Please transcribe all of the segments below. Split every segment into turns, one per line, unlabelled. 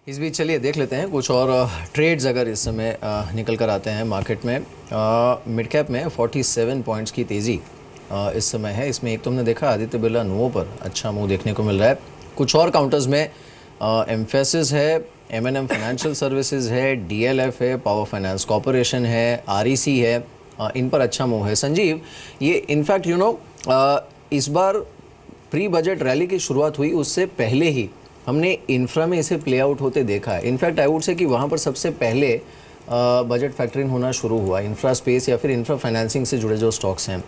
इस बीच चलिए देख लेते हैं कुछ और ट्रेड्स अगर इस समय निकल कर आते हैं मार्केट में। मिड कैप में 47 पॉइंट्स की तेज़ी इस समय है। इसमें एक तो हमने देखा आदित्य बिरला नुओ पर अच्छा मूव देखने को मिल रहा है। कुछ और काउंटर्स में एम्फेसिस है, M&M फाइनेंशियल सर्विसेज है, DLF है, पावर फाइनेंस कॉरपोरेशन है, REC है, इन पर अच्छा मूव है। संजीव, ये इनफैक्ट इस बार प्री बजट रैली की शुरुआत हुई उससे पहले ही हमने इंफ्रा में इसे प्ले आउट होते देखा है। इनफैक्ट आई वुड से कि वहाँ पर सबसे पहले बजट फैक्टरिंग होना शुरू हुआ इंफ्रा स्पेस या फिर इंफ्रा फाइनेंसिंग से जुड़े जो स्टॉक्स हैं,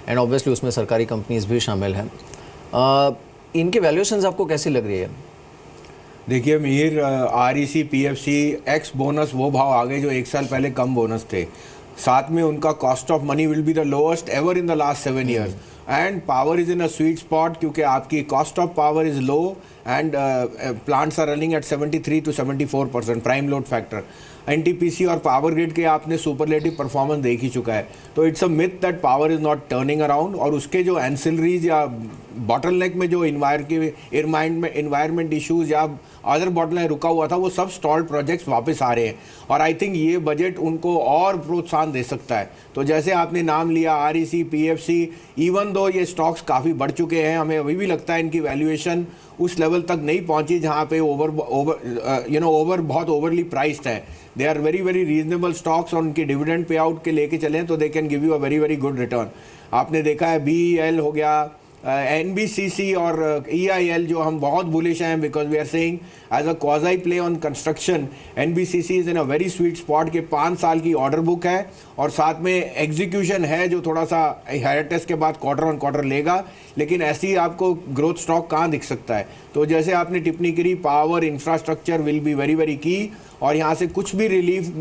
एंड ऑब्वियसली उसमें सरकारी कंपनीज भी शामिल हैं। इनके वैल्यूएशंस आपको कैसी लग रही है?
देखिए Mir, REC PFC x bonus वो भाव आ गए जो एक साल पहले कम बोनस थे। साथ में उनका cost of money will be the lowest ever in the last 7 years and power is in a sweet spot क्योंकि आपकी cost of power is low and plants are running at 73 to 74% prime load factor. NTPC और power grid के आपने superlative performance देख ही चुका है। तो it's a myth that power is not turning around, और उसके जो एंसिलरीज या बॉटलनेक में जो इन्वायरमेंट इश्यूज या अदर बॉटलनेक रुका हुआ था वो सब स्टॉल्ड प्रोजेक्ट्स वापस आ रहे हैं, और आई थिंक ये बजट उनको और प्रोत्साहन दे सकता है। तो जैसे आपने नाम लिया REC PFC, इवन दो ये स्टॉक्स काफ़ी बढ़ चुके हैं, हमें अभी भी लगता है इनकी वैल्यूएशन उस लेवल तक नहीं पहुंची जहां पे ओवर बहुत ओवरली प्राइस्ड है। They are very very reasonable stocks, और उनकी डिविडेंड पे आउट के लेके चलें तो they can give you a very very good return. आपने देखा है BEL हो गया, NBCC और EIL जो हम बहुत बुलिश हैं because we are seeing as a quasi play on construction. NBCC is in a very sweet spot के 5 साल की ऑर्डर बुक है, और साथ में एग्जीक्यूशन है जो थोड़ा सा हेरिटेज के बाद क्वार्टर ऑन क्वार्टर लेगा, लेकिन ऐसी आपको ग्रोथ स्टॉक कहाँ दिख सकता है। तो जैसे आपने टिप्पणी करी, power infrastructure will be very very की, और यहाँ से कुछ भी रिलीफ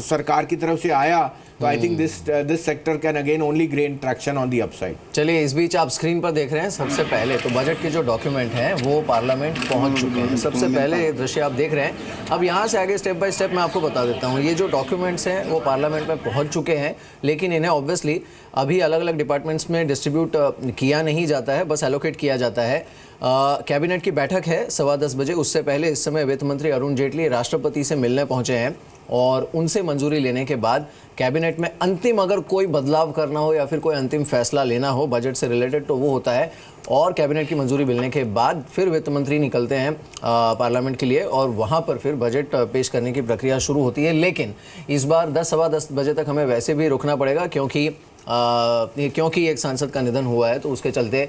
सरकार की तरफ से आया तो I think this sector can again only gain traction on the upside.
चलिए, इस बीच आप स्क्रीन पर देख रहे हैं सबसे पहले तो बजट के जो डॉक्यूमेंट हैं वो पार्लियामेंट पहुंच चुके हैं। सबसे पहले ये दृश्य आप देख रहे हैं। अब यहाँ से आगे स्टेप बाय स्टेप मैं आपको बता देता हूँ। ये जो डॉक्यूमेंट्स हैं वो पार्लियामेंट में पहुँच चुके हैं, लेकिन इन्हें ऑब्वियसली अभी अलग अलग डिपार्टमेंट्स में डिस्ट्रीब्यूट किया नहीं जाता है, बस एलोकेट किया जाता है। कैबिनेट की बैठक है 10:15 बजे। उससे पहले इस समय वित्त मंत्री अरुण जेटली राष्ट्रपति से मिलने पहुंचे हैं, और उनसे मंजूरी लेने के बाद कैबिनेट में अंतिम अगर कोई बदलाव करना हो या फिर कोई अंतिम फैसला लेना हो बजट से रिलेटेड तो वो होता है, और कैबिनेट की मंजूरी मिलने के बाद फिर वित्त मंत्री निकलते हैं पार्लियामेंट के लिए, और वहाँ पर फिर बजट पेश करने की प्रक्रिया शुरू होती है। लेकिन इस बार 10-10:15 बजे तक हमें वैसे भी रुकना पड़ेगा क्योंकि एक सांसद का निधन हुआ है, तो उसके चलते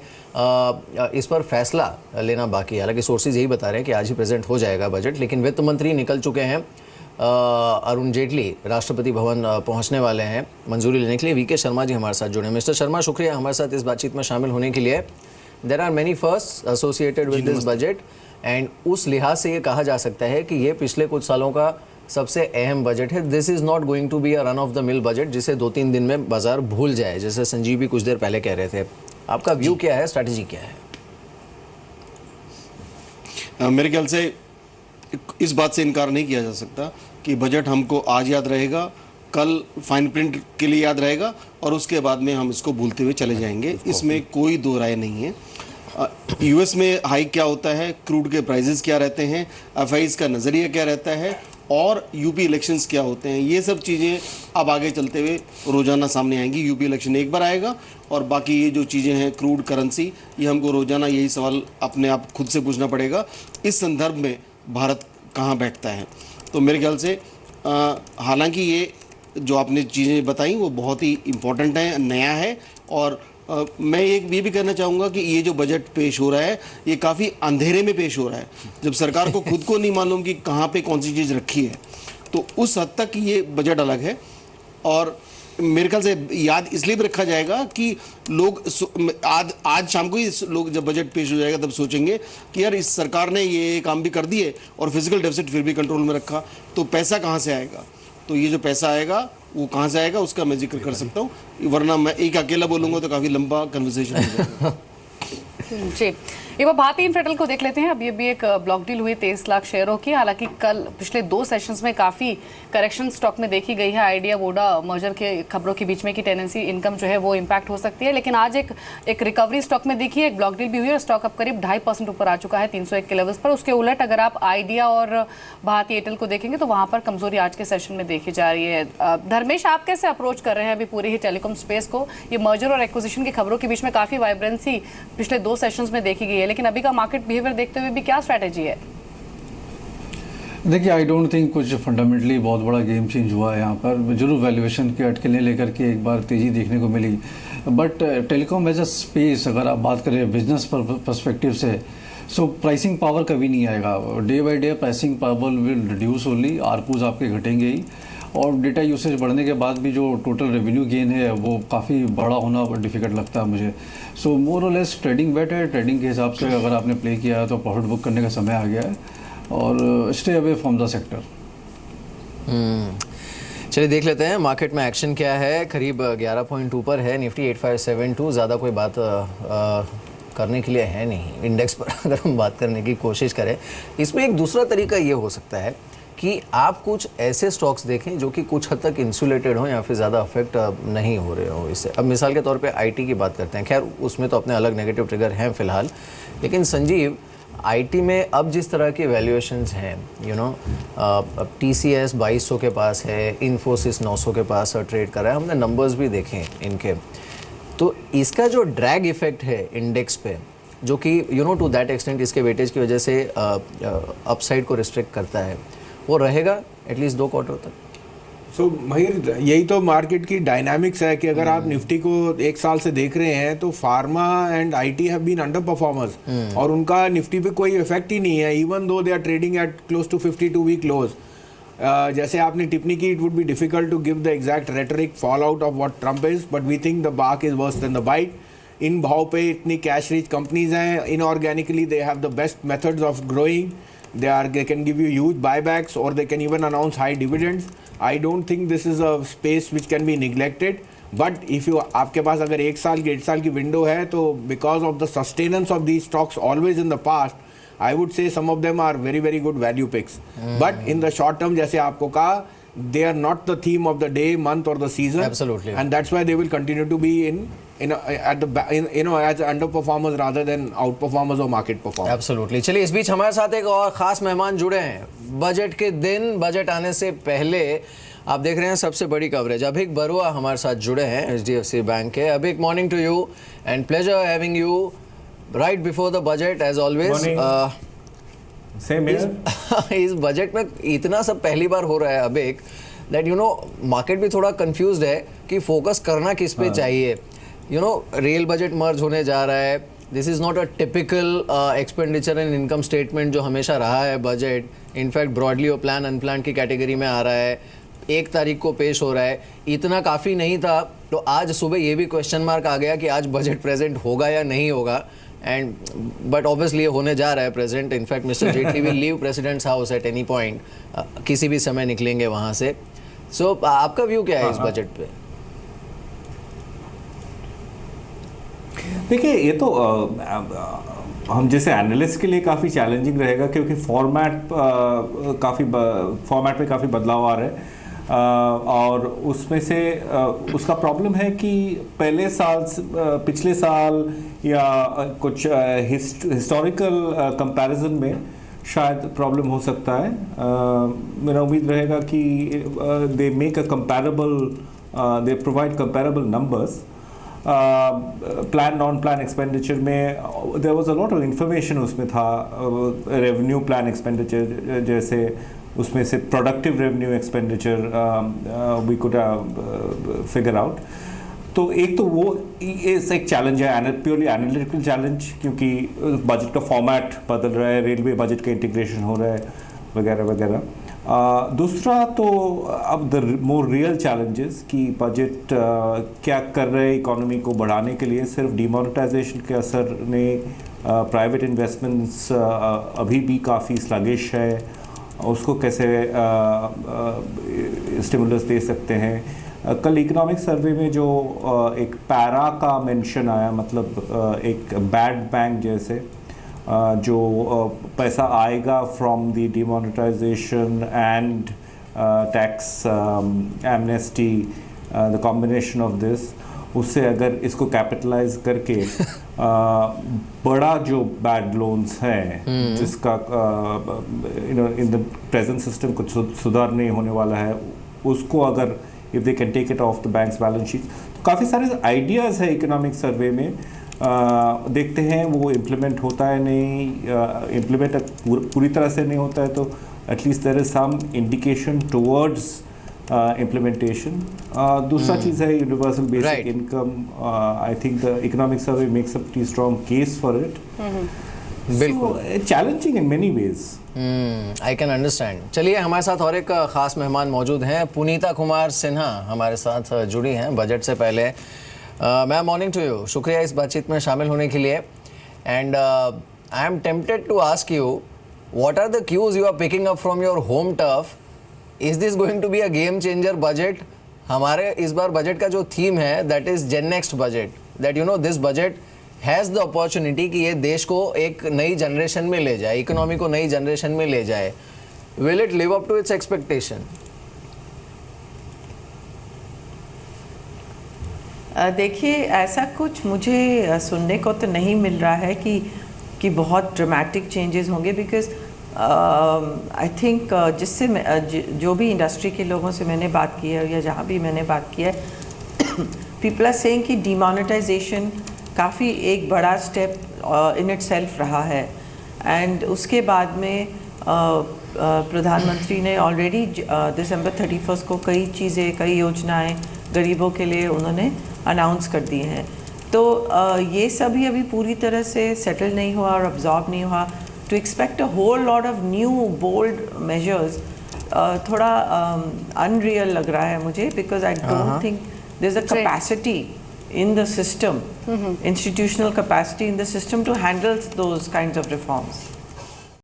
इस पर फैसला लेना बाकी है। हालांकि सोर्सेज यही बता रहे हैं कि आज ही प्रेजेंट हो जाएगा बजट, लेकिन वित्त मंत्री निकल चुके हैं। अरुण जेटली राष्ट्रपति भवन पहुंचने वाले हैं मंजूरी लेने के लिए। VK शर्मा जी हमारे साथ जुड़े। मिस्टर शर्मा, शुक्रिया हमारे साथ इस बातचीत में शामिल होने के लिए। There are many first associated with this budget, and उस लिहाज से ये कहा जा सकता है कि ये पिछले कुछ सालों का सबसे अहम बजट है। This is not going to be a run of the mill budget जिसे 2-3 दिन में बाजार भूल जाए, जैसे संजीव भी कुछ देर पहले कह रहे थे। आपका व्यू क्या है, स्ट्रैटेजी क्या है?
मेरे ख्याल से इस बात से इनकार नहीं किया जा सकता कि बजट हमको आज याद रहेगा, कल फाइन प्रिंट के लिए याद रहेगा, और उसके बाद में हम इसको भूलते हुए चले जाएंगे। इसमें कोई दो राय नहीं है। US में हाइक क्या होता है, क्रूड के प्राइजेस क्या रहते हैं, FIs का नज़रिया क्या रहता है, और UP इलेक्शंस क्या होते हैं, ये सब चीज़ें अब आगे चलते हुए रोज़ाना सामने आएंगी। UP इलेक्शन एक बार आएगा, और बाकी ये जो चीज़ें हैं क्रूड, करेंसी, ये हमको रोज़ाना यही सवाल अपने आप खुद से पूछना पड़ेगा, इस संदर्भ में भारत कहाँ बैठता है। तो मेरे ख्याल से हालांकि ये जो आपने चीज़ें बताई वो बहुत ही इम्पोर्टेंट है, नया है, और मैं ये भी कहना चाहूँगा कि ये जो बजट पेश हो रहा है ये काफ़ी अंधेरे में पेश हो रहा है। जब सरकार को खुद को नहीं मालूम कि कहाँ पे कौन सी चीज़ रखी है, तो उस हद तक ये बजट अलग है। और मेरे ख्याल से याद इसलिए भी रखा जाएगा कि लोग आज शाम को ही लोग जब बजट पेश हो जाएगा तब सोचेंगे कि यार इस सरकार ने ये काम भी कर दिए और फिजिकल डेफिसिट फिर भी कंट्रोल में रखा, तो पैसा कहाँ से आएगा। तो ये जो पैसा आएगा वो कहाँ से आएगा उसका मैं जिक्र कर सकता हूँ, वरना मैं एक अकेला बोलूँगा तो काफ़ी लंबा कन्वर्सेशन हो जाएगा।
जी, एक बार भारतीय इन्फ्राटेल को देख लेते हैं। अभी अभी एक ब्लॉक डील हुई 23 लाख शेयरों की। हालांकि कल पिछले 2 सेशंस में काफी करेक्शन स्टॉक में देखी गई है। आइडिया वोडा मर्जर के खबरों के बीच में की टेनेंसी इनकम जो है वो इम्पैक्ट हो सकती है, लेकिन आज एक रिकवरी स्टॉक में देखी है। एक ब्लॉक डील भी हुई है और स्टॉक अब करीब 2.5% ऊपर आ चुका है 301 के लेवल्स पर। उसके उलट अगर आप आइडिया और भारतीय एयरटेल को देखेंगे तो वहां पर कमजोरी आज के सेशन में देखी जा रही है। धर्मेश, आप कैसे अप्रोच कर रहे हैं अभी पूरी ही टेलीकॉम स्पेस को? ये मर्जर और एक्विजिशन की खबरों के बीच में काफी वाइब्रेंसी पिछले 2 सेशंस में देखी गई है, लेकिन अभी का मार्केट बिहेवियर देखते हुए भी क्या स्ट्रैटेजी है?
देखिए, आई डोंट थिंक कुछ फंडामेंटली बहुत बड़ा गेम चेंज हुआ है यहाँ पर। जरूर वैल्यूएशन के अटकलें लेकर के एक बार तेज़ी देखने को मिली, but telecom as a space अगर आप बात करें बिजनेस पर्सपेक्टिव से, सो प्राइसिंग पावर कभी नहीं आएगा। Day by day pricing power will reduce only, ARPUs आपके घटेंगे ही, और डेटा यूसेज बढ़ने के बाद भी जो टोटल रेवेन्यू गेन है वो काफ़ी बड़ा होना डिफिकल्ट लगता है मुझे। सो मोर और लेस ट्रेडिंग बेट है। ट्रेडिंग के हिसाब से अगर आपने प्ले किया है तो प्रॉफिट बुक करने का समय आ गया है, और stay away from the sector.
चलिए देख लेते हैं मार्केट में एक्शन क्या है। करीब 11 पॉइंट ऊपर है निफ्टी 8572। ज़्यादा कोई बात करने के लिए है नहीं इंडेक्स पर। अगर हम बात करने की कोशिश करें, इसमें एक दूसरा तरीका ये हो सकता है कि आप कुछ ऐसे स्टॉक्स देखें जो कि कुछ हद तक इंसुलेटेड हो या फिर ज़्यादा अफेक्ट नहीं हो रहे हो इससे। अब मिसाल के तौर पे आईटी की बात करते हैं। खैर उसमें तो अपने अलग नेगेटिव ट्रिगर हैं फ़िलहाल, लेकिन संजीव, आईटी में अब जिस तरह के वैल्यूएशंस हैं, यू नो, अब टीसीएस 2200 के पास है, इन्फोसिस 900 के पास ट्रेड कर रहा है। हमने नंबर्स भी देखे इनके, तो इसका जो ड्रैग इफेक्ट है इंडेक्स पे, जो कि you know to that extent इसके वेटेज की वजह से अपसाइड को रिस्ट्रिक्ट करता है, वो रहेगा एटलीस्ट 2 क्वार्टर तक।
सो महीर, यही तो मार्केट की डायनामिक्स है कि अगर आप निफ्टी को 1 साल से देख रहे हैं तो pharma and IT have been underperformers, और उनका निफ्टी पे कोई इफेक्ट ही नहीं है, even though they are trading at close to 52 week close. जैसे आपने टिप्पणी की, it would be difficult to give the exact rhetoric fall out of what Trump is, but we think the bark is worse than the bite. इन भाव पे इतनी cash rich companies हैं, inorganically they have the best methods of growing, they can give you huge buybacks or they can even announce high dividends. I don't think this is a space which can be neglected, but if you आपके पास अगर 1 साल की 1.5 साल की window है, तो because of the sustenance of these stocks always in the past, I would say some of them are very very good value picks. But in the short term, जैसे आपको कहा, they are not the theme of the day, month or the season.
Absolutely.
And that's why they will continue to be as underperformers rather than outperformers or market performers.
Absolutely. चलिए, इस बीच हमारे साथ एक और खास मेहमान जुड़े हैं। बजट के दिन, बजट आने से पहले आप देख रहे हैं सबसे बड़ी कवरेज। अभिक बरुआ हमारे साथ जुड़े हैं HDFC बैंक के। Abhik, morning to you and pleasure having you right before the budget as always.
Same here.
इस बजट में इतना सब पहली बार हो रहा है Abhik, that you know market भी थोड़ा कंफ्यूज्ड है कि फोकस करना किस पे चाहिए। यू नो, रियल बजट मर्ज होने जा रहा है। This is not a typical expenditure and income statement जो हमेशा रहा है बजट। इनफैक्ट ब्रॉडली वो प्लान अनप्लान की कैटेगरी में आ रहा है। 1 तारीख को पेश हो रहा है। इतना काफ़ी नहीं था, तो आज सुबह ये भी क्वेश्चन मार्क आ गया कि आज बजट प्रेजेंट होगा या नहीं होगा। एंड बट ऑब्वियसली होने जा रहा है present. In fact mister Jaitley will leave President's House at any point, किसी भी समय निकलेंगे वहाँ से। सो आपका व्यू क्या है इस बजट पे?
देखिए, ये तो हम जैसे एनालिस्ट के लिए काफ़ी चैलेंजिंग रहेगा, क्योंकि फॉर्मेट में काफ़ी बदलाव आ रहे हैं। और उसमें से उसका प्रॉब्लम है कि पिछले साल या कुछ हिस्टोरिकल कंपैरिजन में शायद प्रॉब्लम हो सकता है। मेरा उम्मीद रहेगा कि they make a comparable, they provide comparable numbers. Plan non plan expenditure में there was a lot of information उसमें था। रेवेन्यू प्लान एक्सपेंडिचर जैसे उसमें से productive revenue expenditure we could figure out. तो एक तो वो एक चैलेंज है, प्योरली एनालिटिकल चैलेंज, क्योंकि बजट का फॉर्मेट बदल रहा है, रेलवे बजट का इंटीग्रेशन हो रहा है वगैरह वगैरह। दूसरा तो अब द मोर रियल चैलेंजेस कि बजट क्या कर रहे हैं इकोनॉमी को बढ़ाने के लिए। सिर्फ डिमोनेटाइजेशन के असर ने प्राइवेट इन्वेस्टमेंट्स अभी भी काफ़ी स्लगिश है, उसको कैसे स्टिमुलस दे सकते हैं। कल इकोनॉमिक सर्वे में जो एक पैरा का मेंशन आया, मतलब एक बैड बैंक जैसे, जो पैसा आएगा from the demonetisation and tax amnesty, the combination of this, उससे अगर इसको कैपिटलाइज करके बड़ा जो बैड लोन्स हैं जिसका इन द प्रेजेंट सिस्टम कुछ सुधार नहीं होने वाला है, उसको अगर if they can take it off the banks balance sheet, तो काफ़ी सारे आइडियाज़ है इकोनॉमिक सर्वे में। देखते हैं वो इम्प्लीमेंट होता है नहीं, इम्प्लीमेंट पूरी तरह से नहीं होता है तो at least there is some indication towards implementation. दूसरा चीज़ है universal basic income. I think the economic survey makes a pretty strong case for it.
बिल्कुल
challenging in many ways.
I can understand. चलिए हमारे साथ और एक खास मेहमान मौजूद हैं, पुनीता कुमार सिन्हा हमारे साथ जुड़ी हैं बजट से पहले. Ma'am, morning to you. शुक्रिया इस बातचीत में शामिल होने के लिए. And I am tempted to ask you, what are the cues you are picking up from your home turf? Is this going to be a game changer budget? हमारे इस बार बजट का जो थीम है that is gen next budget, that you know this budget has the opportunity कि ये देश को एक नई जनरेशन में ले जाए, इकोनॉमी को नई जनरेशन में ले जाए. Will it live up to its expectation?
देखिए, ऐसा कुछ मुझे सुनने को तो नहीं मिल रहा है कि बहुत ड्रामेटिक चेंजेस होंगे, बिकॉज आई थिंक जिससे जो भी इंडस्ट्री के लोगों से मैंने बात की है या जहाँ भी मैंने बात की है, पीपल आर सेइंग कि डिमोनेटाइजेशन काफ़ी एक बड़ा स्टेप इन इटसेल्फ रहा है. एंड उसके बाद में प्रधानमंत्री ने ऑलरेडी दिसंबर 31 को कई चीज़ें, कई योजनाएं गरीबों के लिए उन्होंने अनाउंस कर दी हैं. तो ये सभी अभी पूरी तरह से सेटल नहीं हुआ और अब्जॉर्ब नहीं हुआ. To expect a whole lot of new bold measures थोड़ा अनरियल लग रहा है मुझे, because I don't think there is a capacity in the system, institutional capacity in the system to handle those kinds of reforms.